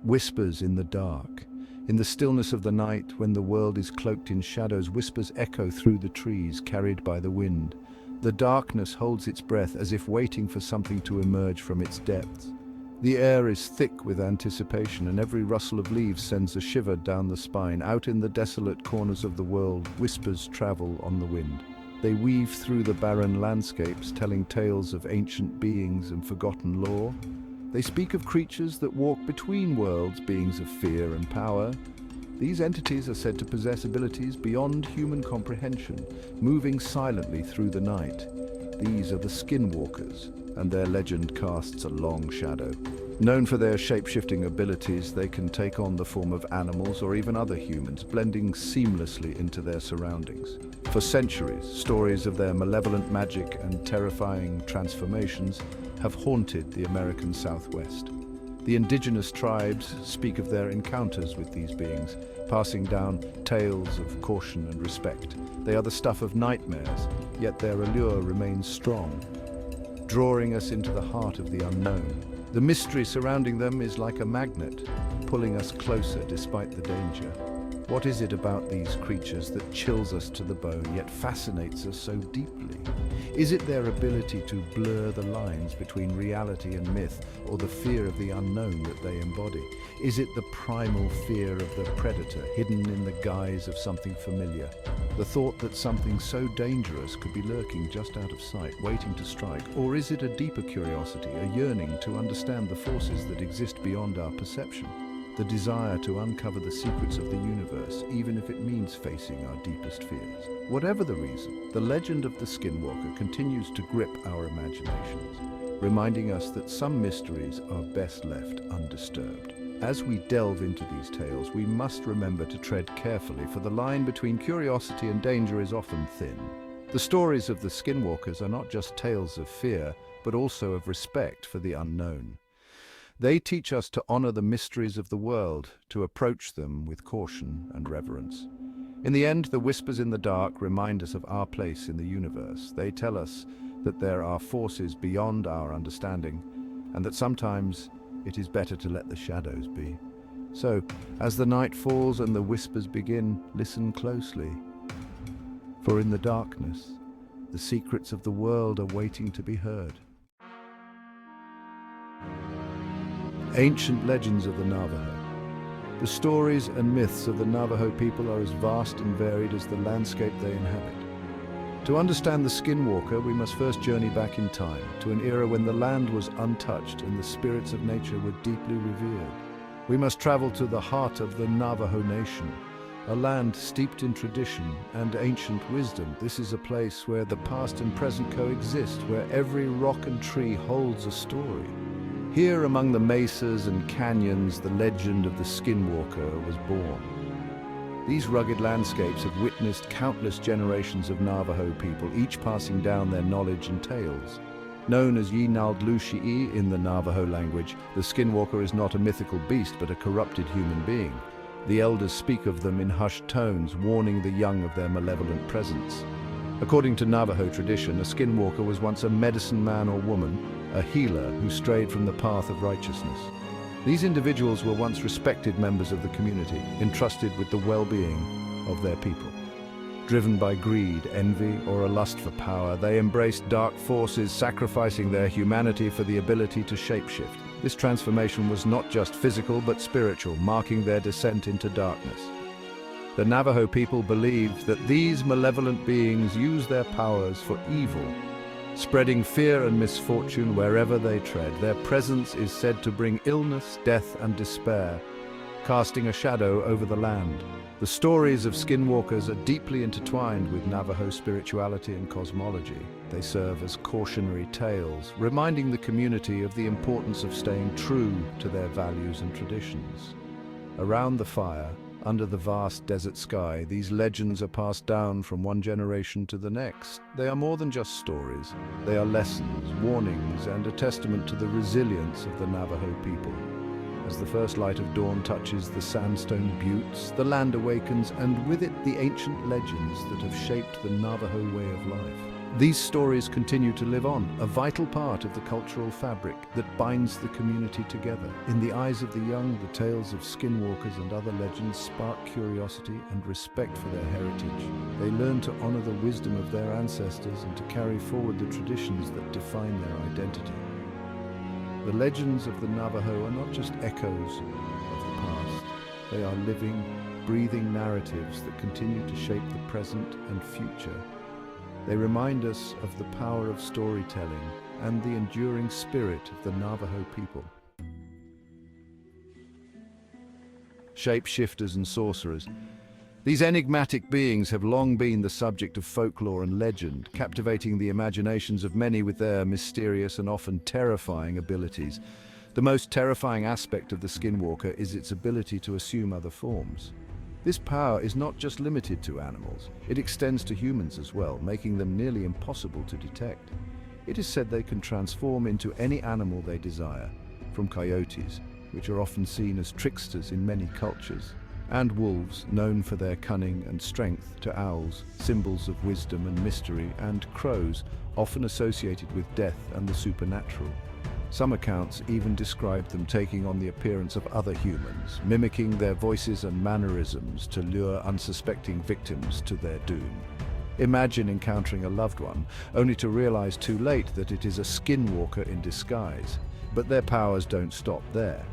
Whispers in the dark. In the stillness of the night, when the world is cloaked in shadows, whispers echo through the trees, carried by the wind. The darkness holds its breath as if waiting for something to emerge from its depths. The air is thick with anticipation, and every rustle of leaves sends a shiver down the spine. Out in the desolate corners of the world, whispers travel on the wind. They weave through the barren landscapes, telling tales of ancient beings and forgotten lore. They speak of creatures that walk between worlds, beings of fear and power. These entities are said to possess abilities beyond human comprehension, moving silently through the night. These are the Skinwalkers, and their legend casts a long shadow. Known for their shape-shifting abilities, they can take on the form of animals or even other humans, blending seamlessly into their surroundings. For centuries, stories of their malevolent magic and terrifying transformations have haunted the American Southwest. The indigenous tribes speak of their encounters with these beings, passing down tales of caution and respect. They are the stuff of nightmares, yet their allure remains strong, drawing us into the heart of the unknown. The mystery surrounding them is like a magnet, pulling us closer despite the danger. What is it about these creatures that chills us to the bone, yet fascinates us so deeply? Is it their ability to blur the lines between reality and myth, or the fear of the unknown that they embody? Is it the primal fear of the predator, hidden in the guise of something familiar? The thought that something so dangerous could be lurking just out of sight, waiting to strike? Or is it a deeper curiosity, a yearning to understand the forces that exist beyond our perception? The desire to uncover the secrets of the universe, even if it means facing our deepest fears. Whatever the reason, the legend of the Skinwalker continues to grip our imaginations, reminding us that some mysteries are best left undisturbed. As we delve into these tales, we must remember to tread carefully, for the line between curiosity and danger is often thin. The stories of the Skinwalkers are not just tales of fear, but also of respect for the unknown. They teach us to honor the mysteries of the world, to approach them with caution and reverence. In the end, the whispers in the dark remind us of our place in the universe. They tell us that there are forces beyond our understanding, and that sometimes it is better to let the shadows be. So, as the night falls and the whispers begin, listen closely. For in the darkness, the secrets of the world are waiting to be heard. Ancient legends of the Navajo. The stories and myths of the Navajo people are as vast and varied as the landscape they inhabit. To understand the Skinwalker, we must first journey back in time, to an era when the land was untouched and the spirits of nature were deeply revered. We must travel to the heart of the Navajo Nation, a land steeped in tradition and ancient wisdom. This is a place where the past and present coexist, where every rock and tree holds a story. Here among the mesas and canyons, the legend of the Skinwalker was born. These rugged landscapes have witnessed countless generations of Navajo people, each passing down their knowledge and tales. Known as Yinaldlushii in the Navajo language, the Skinwalker is not a mythical beast but a corrupted human being. The elders speak of them in hushed tones, warning the young of their malevolent presence. According to Navajo tradition, a Skinwalker was once a medicine man or woman, a healer who strayed from the path of righteousness. These individuals were once respected members of the community, entrusted with the well-being of their people. Driven by greed, envy, or a lust for power, they embraced dark forces, sacrificing their humanity for the ability to shapeshift. This transformation was not just physical but spiritual, marking their descent into darkness. The Navajo people believed that these malevolent beings use their powers for evil, spreading fear and misfortune wherever they tread. Their presence is said to bring illness, death, and despair, casting a shadow over the land. The stories of Skinwalkers are deeply intertwined with Navajo spirituality and cosmology. They serve as cautionary tales, reminding the community of the importance of staying true to their values and traditions. Around the fire, under the vast desert sky, these legends are passed down from one generation to the next. They are more than just stories. They are lessons, warnings, and a testament to the resilience of the Navajo people. As the first light of dawn touches the sandstone buttes, the land awakens, and with it the ancient legends that have shaped the Navajo way of life. These stories continue to live on, a vital part of the cultural fabric that binds the community together. In the eyes of the young, the tales of skinwalkers and other legends spark curiosity and respect for their heritage. They learn to honor the wisdom of their ancestors and to carry forward the traditions that define their identity. The legends of the Navajo are not just echoes of the past. They are living, breathing narratives that continue to shape the present and future. They remind us of the power of storytelling and the enduring spirit of the Navajo people. Shapeshifters and sorcerers. These enigmatic beings have long been the subject of folklore and legend, captivating the imaginations of many with their mysterious and often terrifying abilities. The most terrifying aspect of the Skinwalker is its ability to assume other forms. This power is not just limited to animals, it extends to humans as well, making them nearly impossible to detect. It is said they can transform into any animal they desire, from coyotes, which are often seen as tricksters in many cultures, and wolves, known for their cunning and strength, to owls, symbols of wisdom and mystery, and crows, often associated with death and the supernatural. Some accounts even describe them taking on the appearance of other humans, mimicking their voices and mannerisms to lure unsuspecting victims to their doom. Imagine encountering a loved one, only to realize too late that it is a skinwalker in disguise. But their powers don't stop there.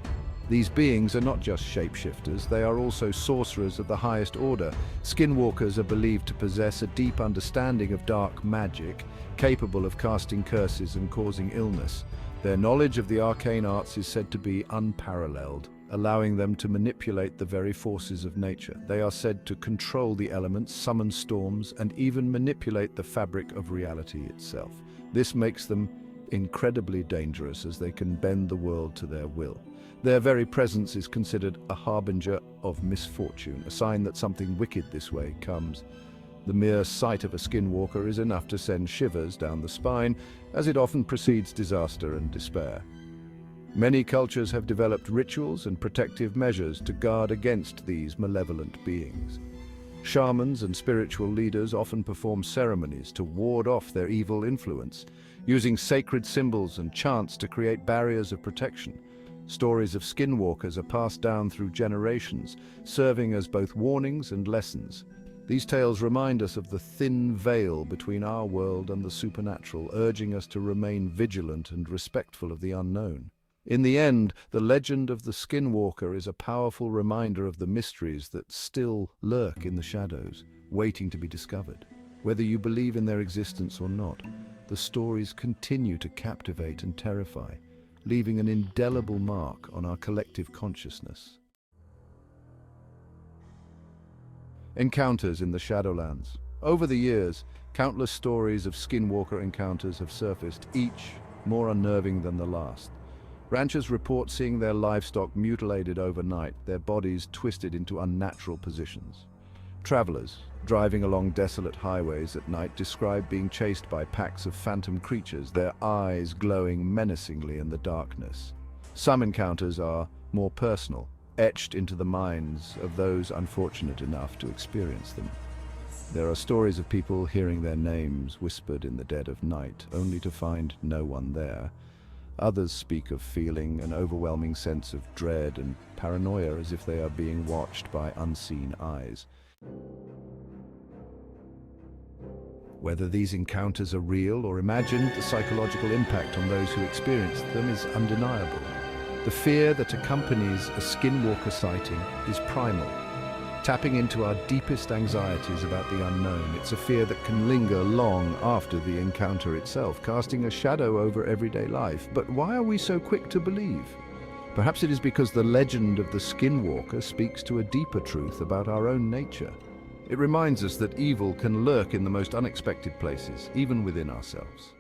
These beings are not just shapeshifters, they are also sorcerers of the highest order. Skinwalkers are believed to possess a deep understanding of dark magic, capable of casting curses and causing illness. Their knowledge of the arcane arts is said to be unparalleled, allowing them to manipulate the very forces of nature. They are said to control the elements, summon storms, and even manipulate the fabric of reality itself. This makes them incredibly dangerous, as they can bend the world to their will. Their very presence is considered a harbinger of misfortune, a sign that something wicked this way comes. The mere sight of a skinwalker is enough to send shivers down the spine, as it often precedes disaster and despair. Many cultures have developed rituals and protective measures to guard against these malevolent beings. Shamans and spiritual leaders often perform ceremonies to ward off their evil influence, using sacred symbols and chants to create barriers of protection. Stories of skinwalkers are passed down through generations, serving as both warnings and lessons. These tales remind us of the thin veil between our world and the supernatural, urging us to remain vigilant and respectful of the unknown. In the end, the legend of the Skinwalker is a powerful reminder of the mysteries that still lurk in the shadows, waiting to be discovered. Whether you believe in their existence or not, the stories continue to captivate and terrify, leaving an indelible mark on our collective consciousness. Encounters in the Shadowlands. Over the years, countless stories of skinwalker encounters have surfaced, each more unnerving than the last. Ranchers report seeing their livestock mutilated overnight, their bodies twisted into unnatural positions. Travelers, driving along desolate highways at night, describe being chased by packs of phantom creatures, their eyes glowing menacingly in the darkness. Some encounters are more personal, etched into the minds of those unfortunate enough to experience them. There are stories of people hearing their names whispered in the dead of night, only to find no one there. Others speak of feeling an overwhelming sense of dread and paranoia, as if they are being watched by unseen eyes. Whether these encounters are real or imagined, the psychological impact on those who experience them is undeniable. The fear that accompanies a skinwalker sighting is primal, tapping into our deepest anxieties about the unknown. It's a fear that can linger long after the encounter itself, casting a shadow over everyday life. But why are we so quick to believe? Perhaps it is because the legend of the Skinwalker speaks to a deeper truth about our own nature. It reminds us that evil can lurk in the most unexpected places, even within ourselves.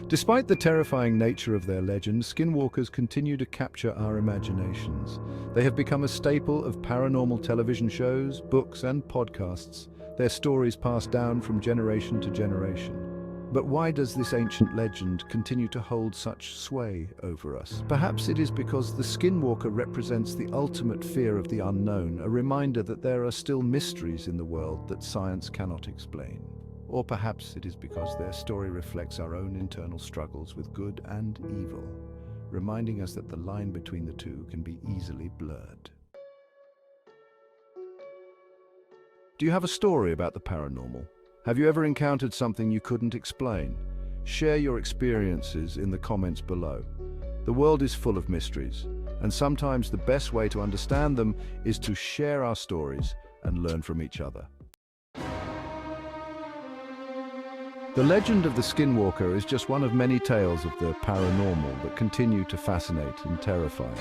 Despite the terrifying nature of their legends, skinwalkers continue to capture our imaginations. They have become a staple of paranormal television shows, books, and podcasts, their stories passed down from generation to generation. But why does this ancient legend continue to hold such sway over us? Perhaps it is because the Skinwalker represents the ultimate fear of the unknown, a reminder that there are still mysteries in the world that science cannot explain. Or perhaps it is because their story reflects our own internal struggles with good and evil, reminding us that the line between the two can be easily blurred. Do you have a story about the paranormal? Have you ever encountered something you couldn't explain? Share your experiences in the comments below. The world is full of mysteries, and sometimes the best way to understand them is to share our stories and learn from each other. The legend of the Skinwalker is just one of many tales of the paranormal that continue to fascinate and terrify us.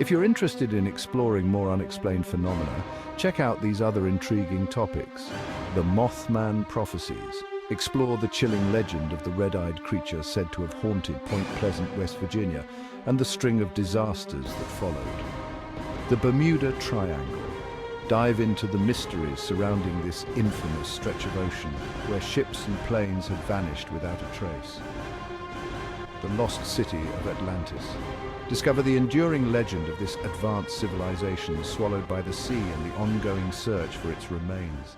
If you're interested in exploring more unexplained phenomena, check out these other intriguing topics. The Mothman Prophecies. Explore the chilling legend of the red-eyed creature said to have haunted Point Pleasant, West Virginia, and the string of disasters that followed. The Bermuda Triangle. Dive into the mysteries surrounding this infamous stretch of ocean, where ships and planes have vanished without a trace. The Lost City of Atlantis. Discover the enduring legend of this advanced civilization swallowed by the sea and the ongoing search for its remains.